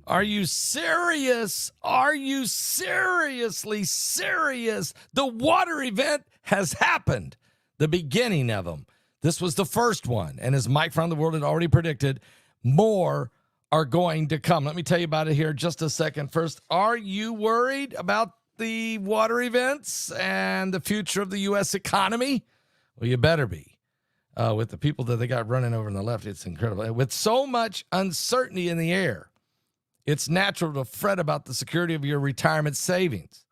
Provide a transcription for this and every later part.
Are you serious? Are you seriously serious? The water event has happened. The beginning of them. This was the first one. And as Mike from the World had already predicted, more are going to come. Let me tell you about it here in just a second. First, are you worried about the water events and the future of the U.S. economy? Well, you better be. With the people that they got running over on the left, it's incredible. With so much uncertainty in the air, it's natural to fret about the security of your retirement savings.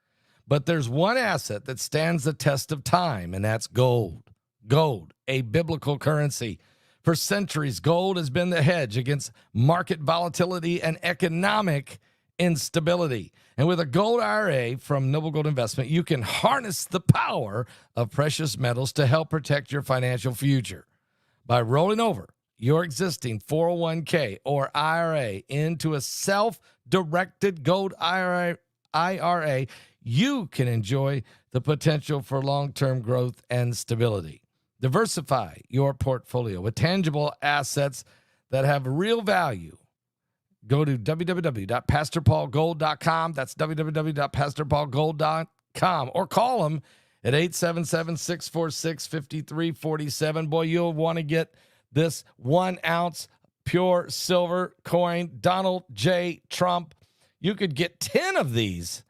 But there's one asset that stands the test of time, and that's gold. Gold, a biblical currency. For centuries, gold has been the hedge against market volatility and economic instability. And with a gold IRA from Noble Gold Investment, you can harness the power of precious metals to help protect your financial future. By rolling over your existing 401k or IRA into a self-directed gold IRA, you can enjoy the potential for long-term growth and stability. Diversify your portfolio with tangible assets that have real value. Go to www.pastorpaulgold.com. That's www.pastorpaulgold.com. Or call them at 877-646-5347. Boy, you'll want to get this 1 ounce pure silver coin, Donald J. Trump. You could get 10 of these,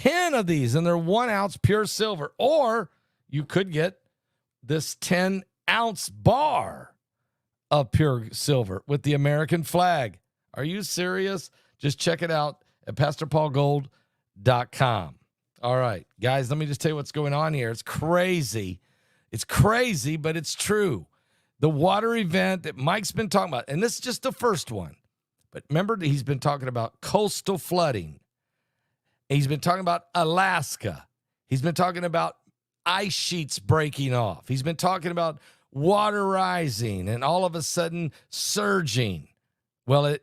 and they're 1 ounce pure silver. Or you could get this 10 ounce bar of pure silver with the American flag. Are you serious? Just check it out at PastorPaulGold.com. All right, guys, let me just tell you what's going on here. It's crazy. It's crazy, but it's true. The water event that Mike's been talking about, and this is just the first one. But remember, he's been talking about coastal flooding. He's been talking about Alaska. He's been talking about ice sheets breaking off. He's been talking about water rising and all of a sudden surging. Well, it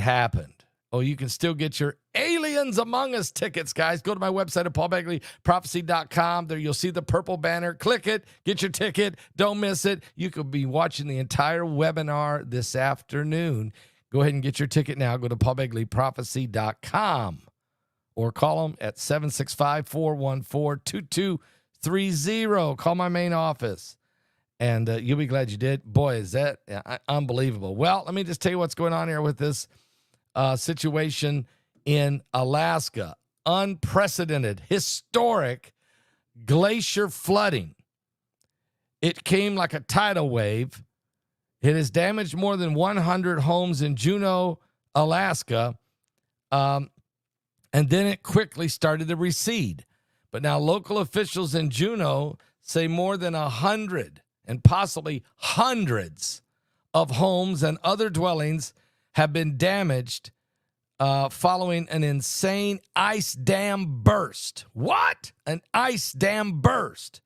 happened. Oh, you can still get your Aliens Among Us tickets, guys. Go to my website at paulbegleyprophecy.com. There you'll see the purple banner. Click it. Get your ticket. Don't miss it. You could be watching the entire webinar this afternoon. Go ahead and get your ticket now. Go to paulbegleyprophecy.com or call them at 765-414-2230. Call my main office, and you'll be glad you did. Boy, is that unbelievable. Well, let me just tell you what's going on here with this situation in Alaska. Unprecedented, historic glacier flooding. It came like a tidal wave. It has damaged more than 100 homes in Juneau, Alaska, and then it quickly started to recede. But now local officials in Juneau say more than 100 and possibly hundreds of homes and other dwellings have been damaged following an insane ice dam burst. What? An ice dam burst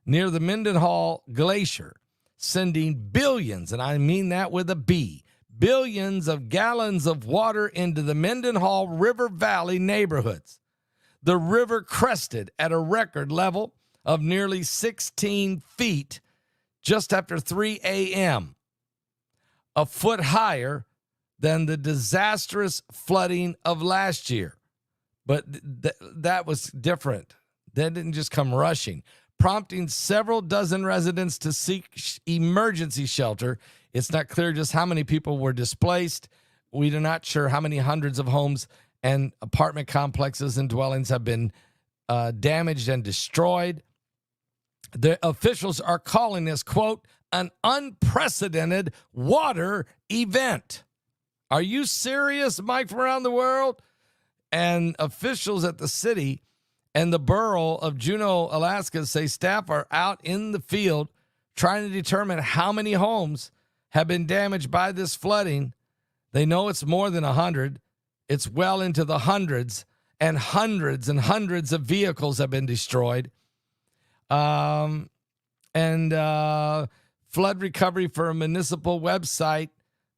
near the Mendenhall Glacier, sending billions, and I mean that with a B, billions of gallons of water into the Mendenhall River Valley neighborhoods. The river crested at a record level of nearly 16 feet just after 3 a.m., a foot higher than the disastrous flooding of last year. But that was different. That didn't just come rushing, prompting several dozen residents to seek emergency shelter. It's not clear just how many people were displaced. We are not sure how many hundreds of homes and apartment complexes and dwellings have been damaged and destroyed. The officials are calling this, quote, an unprecedented water event. Are you serious, Mike, from around the world? And officials at the city and the borough of Juneau, Alaska, say staff are out in the field trying to determine how many homes have been damaged by this flooding. They know it's more than 100. It's well into the hundreds, and hundreds of vehicles have been destroyed. Flood recovery for a municipal website.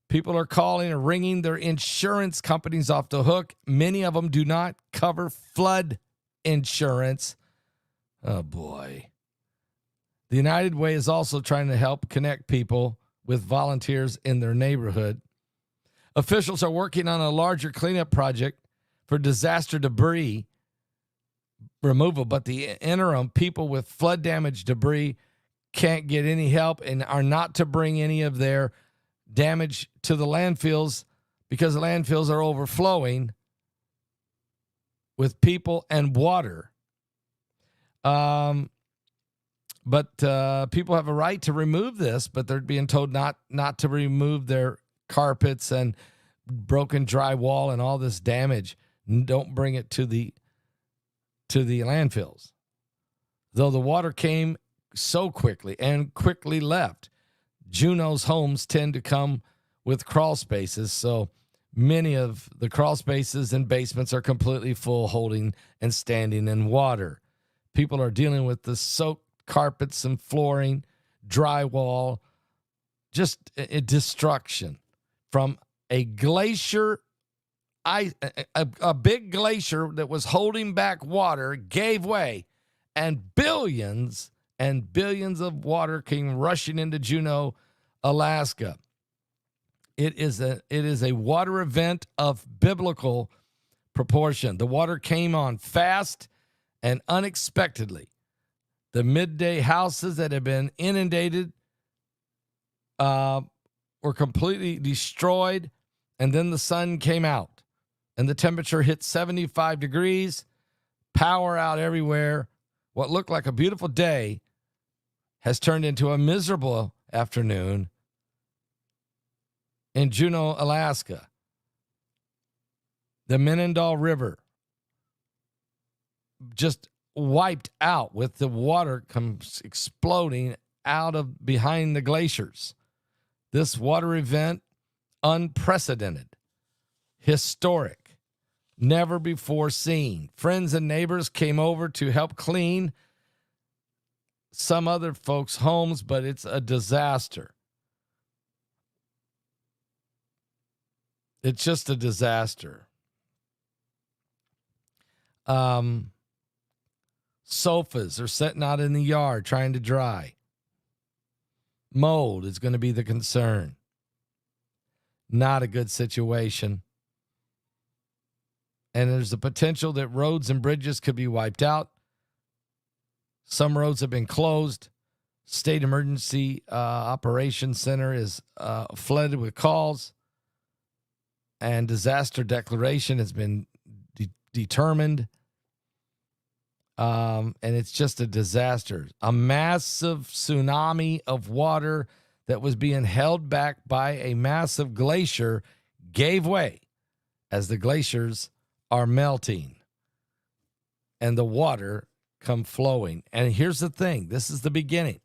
People are calling and ringing their insurance companies off the hook. Many of them do not cover flood insurance. Oh, boy. The United Way is also trying to help connect people with volunteers in their neighborhood. Officials are working on a larger cleanup project for disaster debris removal, but the interim, people with flood damage debris can't get any help and are not to bring any of their damage to the landfills because the landfills are overflowing with people and water. But people have a right to remove this, but they're being told not to remove their carpets and broken drywall and all this damage. Don't bring it to the landfills. Though the water came so quickly and quickly left, Juneau's homes tend to come with crawl spaces, so many of the crawl spaces and basements are completely full, holding and standing in water. People are dealing with the soaked carpets and flooring, drywall, just a destruction from a glacier. A big glacier that was holding back water gave way, and billions of water came rushing into Juneau, Alaska. It is a water event of biblical proportion. The water came on fast and unexpectedly. The midday houses that had been inundated were completely destroyed, and then the sun came out. And the temperature hit 75 degrees, power out everywhere. What looked like a beautiful day has turned into a miserable afternoon in Juneau, Alaska. The Menindal River just wiped out with the water comes exploding out of behind the glaciers. This water event, unprecedented, historic, never before seen. Friends and neighbors came over to help clean some other folks' homes, but it's a disaster. It's just a disaster. Sofas are sitting out in the yard trying to dry. Mold is going to be the concern. Not a good situation. And there's the potential that roads and bridges could be wiped out. Some roads have been closed. State Emergency Operations Center is flooded with calls. And disaster declaration has been determined. And it's just a disaster. A massive tsunami of water that was being held back by a massive glacier gave way as the glaciers are melting and the water come flowing. And here's the thing. This is the beginning.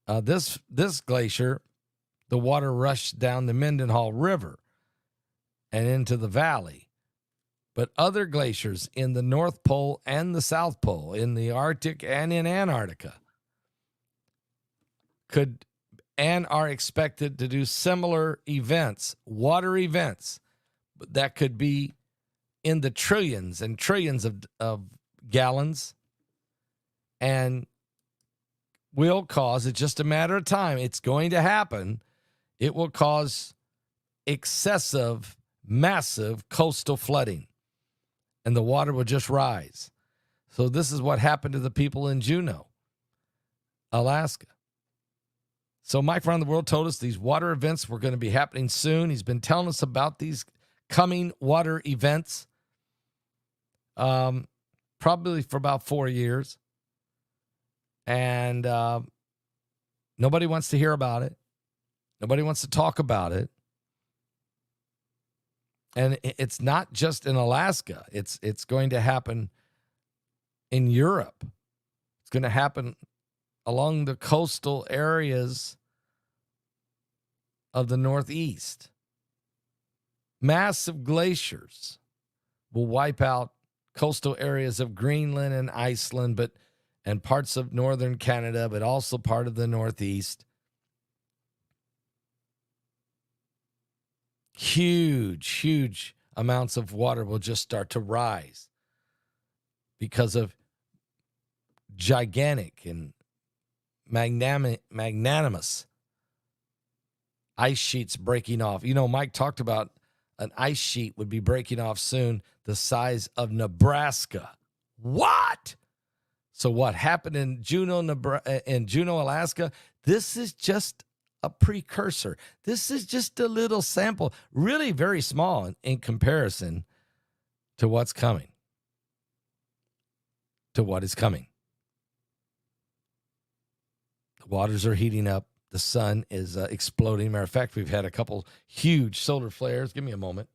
This glacier, the water rushed down the Mendenhall River and into the valley. But other glaciers in the North Pole and the South Pole, in the Arctic and in Antarctica, could and are expected to do similar events, water events, that could be in the trillions and trillions of gallons, and will cause, it's just a matter of time, it's going to happen, it will cause excessive, massive coastal flooding, and the water will just rise. So this is what happened to the people in Juneau, Alaska. So Mike Around the World told us these water events were going to be happening soon. He's been telling us about these coming water events probably for about 4 years. And nobody wants to hear about it. Nobody wants to talk about it. And it's not just in Alaska. It's going to happen in Europe. It's going to happen along the coastal areas of the Northeast. Massive glaciers will wipe out coastal areas of Greenland and Iceland, and parts of northern Canada, but also part of the Northeast. Huge amounts of water will just start to rise because of gigantic and magnanimous ice sheets breaking off. Mike talked about an ice sheet would be breaking off soon the size of Nebraska. What? So what happened in Juneau, Alaska, this is just a precursor. This is just a little sample, really very small in comparison to what's coming, to what is coming. The waters are heating up. The sun is exploding. Matter of fact, we've had a couple huge solar flares. Give me a moment.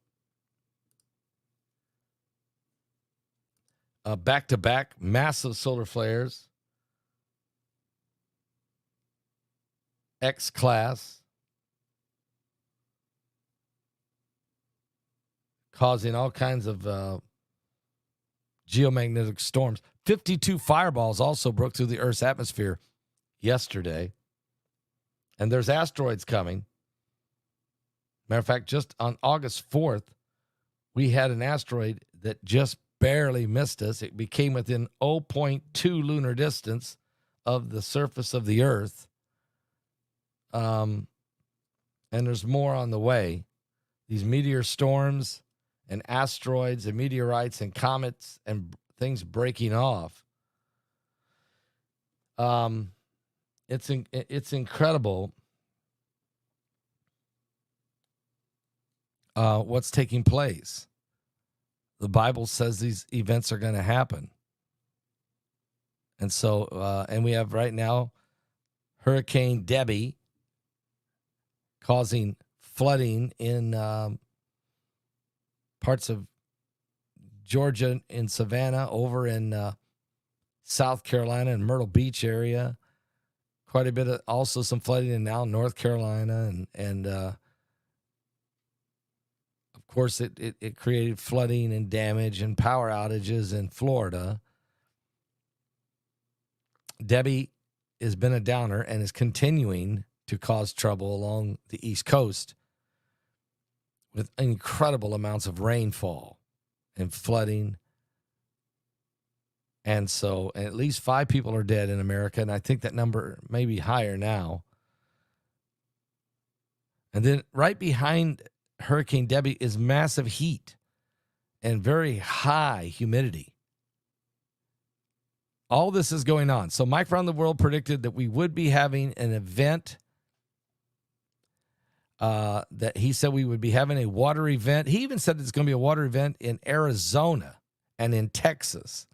Back-to-back massive solar flares. X-class. Causing all kinds of geomagnetic storms. 52 fireballs also broke through the Earth's atmosphere yesterday. And there's asteroids coming. Matter of fact, just on August 4th, we had an asteroid that just barely missed us. It became within 0.2 lunar distance of the surface of the Earth. And there's more on the way. These meteor storms and asteroids and meteorites and comets and things breaking off. It's incredible what's taking place. The Bible says these events are going to happen. And so, and we have right now Hurricane Debbie causing flooding in parts of Georgia, in Savannah, over in South Carolina and Myrtle Beach area. Quite a bit of also some flooding in now North Carolina, and of course it created flooding and damage and power outages in Florida. Debbie has been a downer and is continuing to cause trouble along the East Coast with incredible amounts of rainfall and flooding. And so at least 5 people are dead in America, and I think that number may be higher now. And then right behind Hurricane Debbie is massive heat and very high humidity. All this is going on. So Mike Around the World predicted that we would be having an event, that he said we would be having a water event. He even said it's going to be a water event in Arizona and in Texas.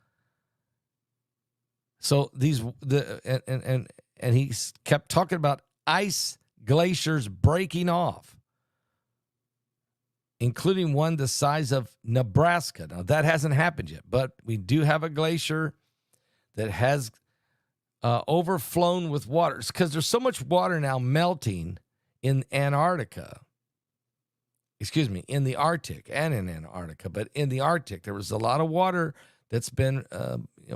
So and he kept talking about ice glaciers breaking off, including one the size of Nebraska. Now, that hasn't happened yet, but we do have a glacier that has overflown with water, because there's so much water now melting in Antarctica. Excuse me, in the Arctic and in Antarctica, but in the Arctic, there was a lot of water that's been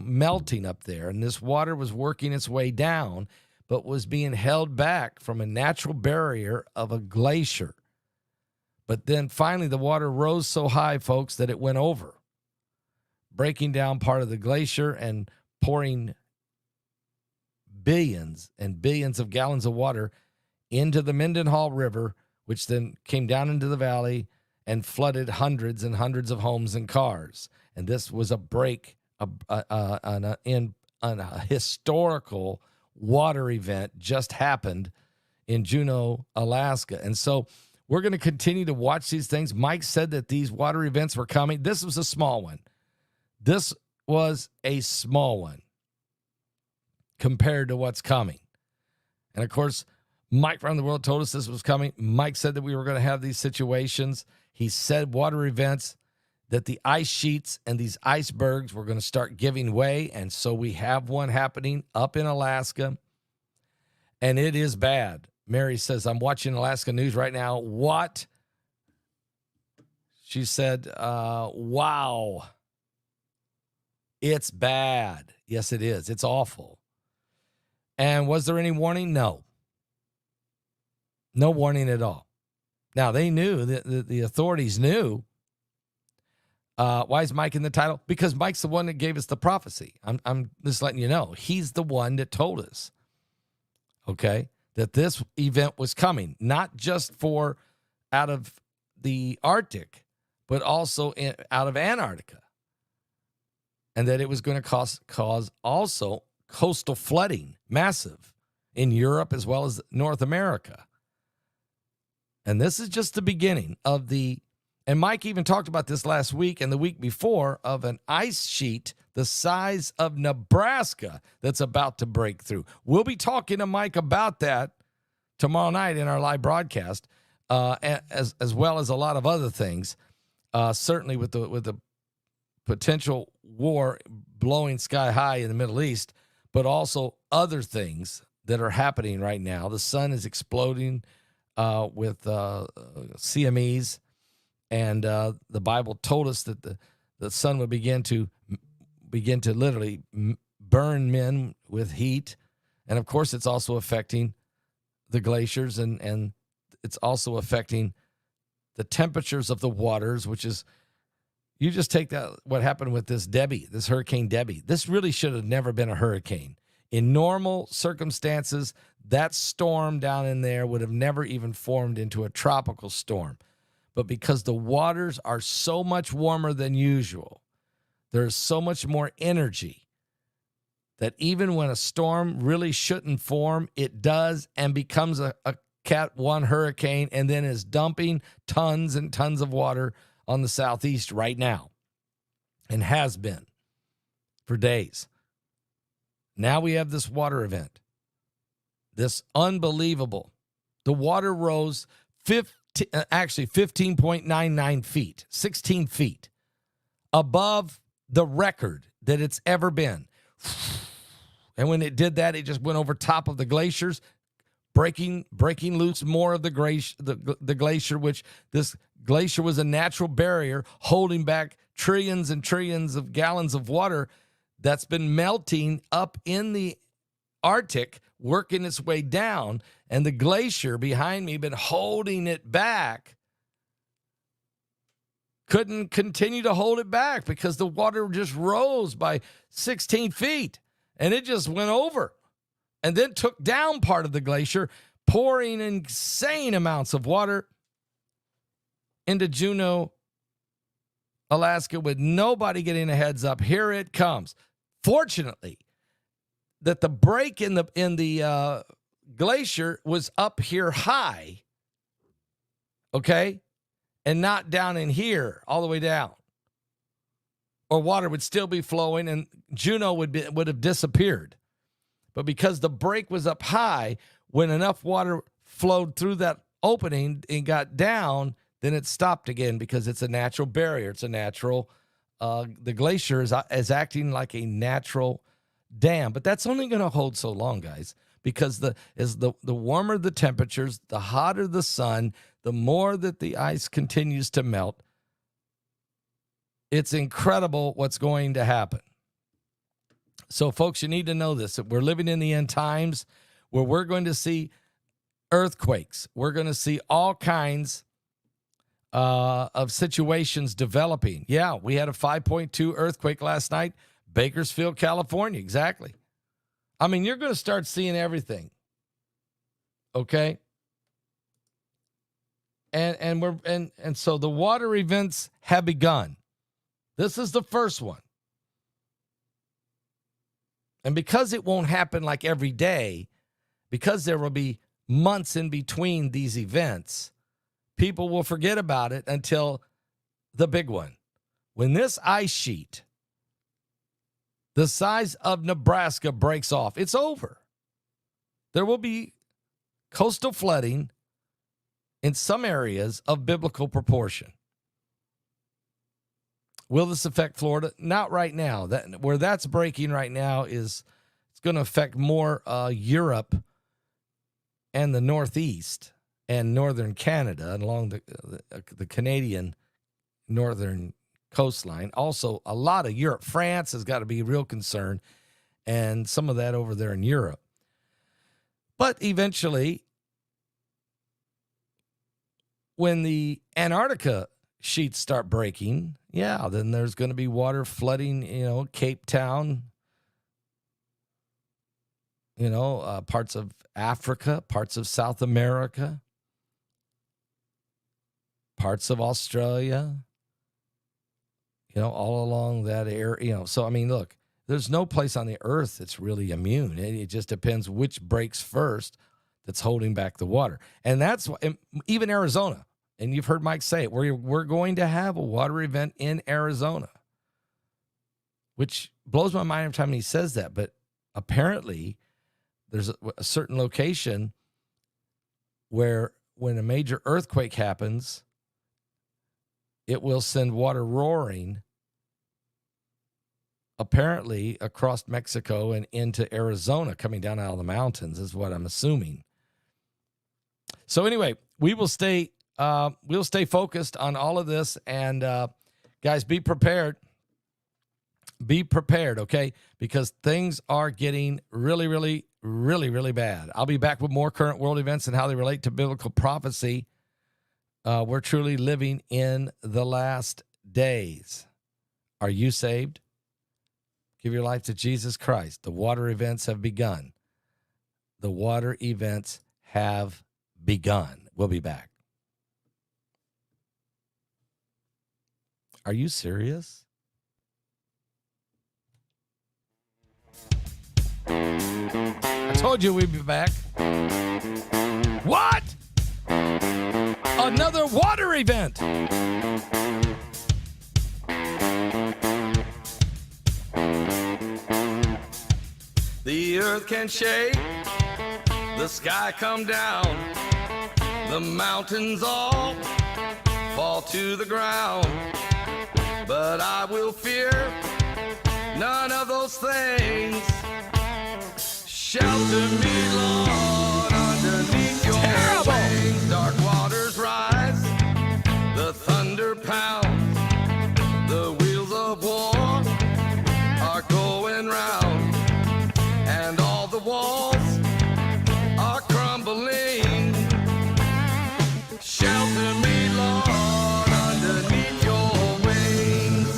melting up there, and this water was working its way down, but was being held back from a natural barrier of a glacier. But then finally the water rose so high, folks, that it went over, breaking down part of the glacier and pouring billions and billions of gallons of water into the Mendenhall River, which then came down into the valley and flooded hundreds and hundreds of homes and cars. And this was a break on a historical water event just happened in Juneau, Alaska. And so we're going to continue to watch these things. Mike said that these water events were coming. This was a small one. This was a small one compared to what's coming. And of course, Mike Around the World told us this was coming. Mike said that we were going to have these situations. He said water events, that the ice sheets and these icebergs were going to start giving way. And so we have one happening up in Alaska. And it is bad. Mary says, I'm watching Alaska news right now. What? She said, wow. It's bad. Yes, it is. It's awful. And was there any warning? No. No warning at all. Now, they knew, the authorities knew. Why is Mike in the title? Because Mike's the one that gave us the prophecy. I'm just letting you know. He's the one that told us. Okay? that this event was coming, not just for out of the Arctic, but also out of Antarctica, and that it was going to cause also coastal flooding, massive, in Europe as well as North America. And this is just the beginning of and Mike even talked about this last week and the week before, of an ice sheet the size of Nebraska that's about to break through. We'll be talking to Mike about that tomorrow night in our live broadcast, as well as a lot of other things, certainly with the potential war blowing sky high in the Middle East, but also other things that are happening right now. The sun is exploding with CMEs, and the Bible told us that the sun would begin to literally burn men with heat. And of course, it's also affecting the glaciers, and it's also affecting the temperatures of the waters, which is, you just take that, what happened with this Hurricane Debbie. This really should have never been a hurricane. In normal circumstances, that storm down in there would have never even formed into a tropical storm. But because the waters are so much warmer than usual, there's so much more energy that even when a storm really shouldn't form, it does and becomes a Cat 1 hurricane, and then is dumping tons and tons of water on the southeast right now, and has been for days. Now we have this water event, this unbelievable. The water rose 15.99 feet, 16 feet above the record that it's ever been. And when it did that, it just went over top of the glaciers, breaking loose more of the glacier, which this glacier was a natural barrier holding back trillions and trillions of gallons of water that's been melting up in the Arctic, working its way down, and the glacier behind me been holding it back. Couldn't continue to hold it back because the water just rose by 16 feet, and it just went over and then took down part of the glacier, pouring insane amounts of water into Juneau, Alaska, with nobody getting a heads up. Here it comes. Fortunately, that the break in the glacier was up here high, okay, and not down in here all the way down, or water would still be flowing and Juneau would have disappeared. But because the break was up high, when enough water flowed through that opening and got down, then it stopped again because it's a natural barrier. It's a natural, the glacier is acting like a natural dam. But that's only going to hold so long, guys, because the warmer the temperatures, the hotter the sun, the more that the ice continues to melt. It's incredible what's going to happen. So, folks, you need to know this, that we're living in the end times where we're going to see earthquakes. We're going to see all kinds of situations developing. Yeah, we had a 5.2 earthquake last night, Bakersfield, California. Exactly. I mean, you're going to start seeing everything. Okay? And so the water events have begun. This is the first one. And because it won't happen like every day, because there will be months in between these events, people will forget about it until the big one. When this ice sheet, the size of Nebraska, breaks off, it's over. There will be coastal flooding in some areas of biblical proportion. Will this affect Florida? Not right now. Where that's breaking right now is it's going to affect more Europe and the Northeast and northern Canada and along the Canadian northern coastline. Also, a lot of Europe. France has got to be a real concern, and some of that over there in Europe. But eventually, when the Antarctica sheets start breaking, yeah, then there's going to be water flooding, Cape Town, parts of Africa, parts of South America, parts of Australia, all along that area. So, I mean, look, there's no place on the earth that's really immune. It just depends which breaks first that's holding back the water. And that's even Arizona. And you've heard Mike say it. We're going to have a water event in Arizona, which blows my mind every time he says that. But apparently there's a certain location where when a major earthquake happens, it will send water roaring apparently across Mexico and into Arizona, coming down out of the mountains is what I'm assuming. So anyway, we'll stay focused on all of this, and guys, be prepared. Be prepared, okay? Because things are getting really, really, really, really bad. I'll be back with more current world events and how they relate to biblical prophecy. We're truly living in the last days. Are you saved? Give your life to Jesus Christ. The water events have begun. The water events have begun. We'll be back. Are you serious? I told you we'd be back. What? Another water event. The earth can shake, the sky come down, the mountains all fall to the ground. But I will fear none of those things. Shelter me, Lord, underneath your wings. Dark waters rise, the thunder pounds, the wheels of war are going round, and all the walls are crumbling. Shelter me, Lord, underneath your wings.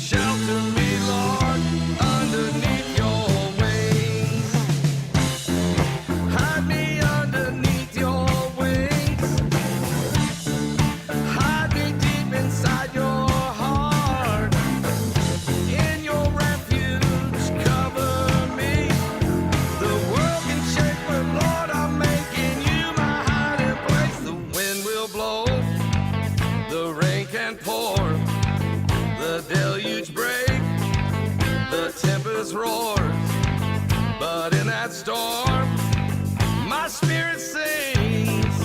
Shelter me, Lord, underneath your wings. Hide me underneath your wings. Hide me deep inside your heart. In your refuge, cover me. The world can shake, but Lord, I'm making you my hiding place. The wind will blow, the rain can pour, the deluge break, the tempest roars. But in that storm, my spirit sings.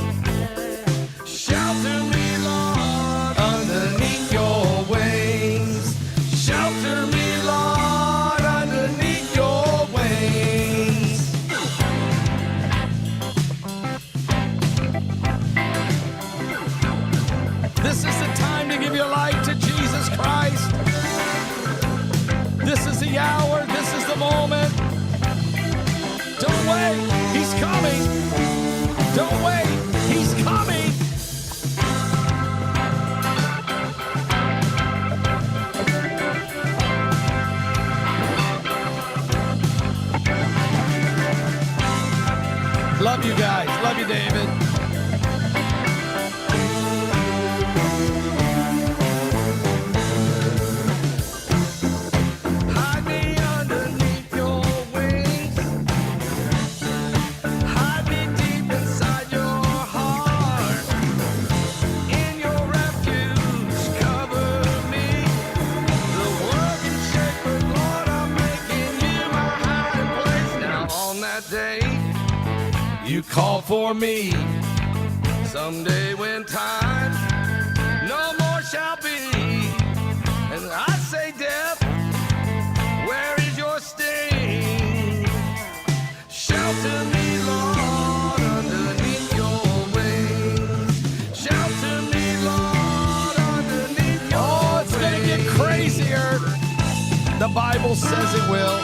Shelter me, Lord, underneath your wings. Shelter me, Lord, underneath your wings. This is the time to give your life to Jesus Christ. This is the hour. This is the moment. Don't wait. He's coming. Don't wait. He's coming. Love you guys. Love you, David. Hide me underneath your wings. Hide me deep inside your heart. In your refuge, cover me. The world can shake, but Lord, I'm making you my hiding place. Now on that day, you call for me. Someday when time no more shall be, and I say, death, where is your sting? Shelter me, Lord, underneath your wings. Shelter me, Lord, underneath your wings. Oh, it's gonna get crazier. The Bible says it will.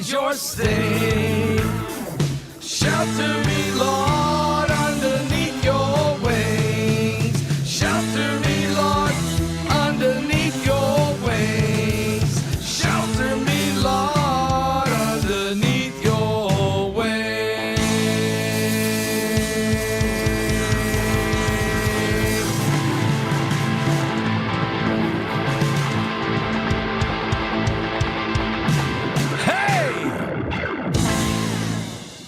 is your stay. Shelter me, Lord.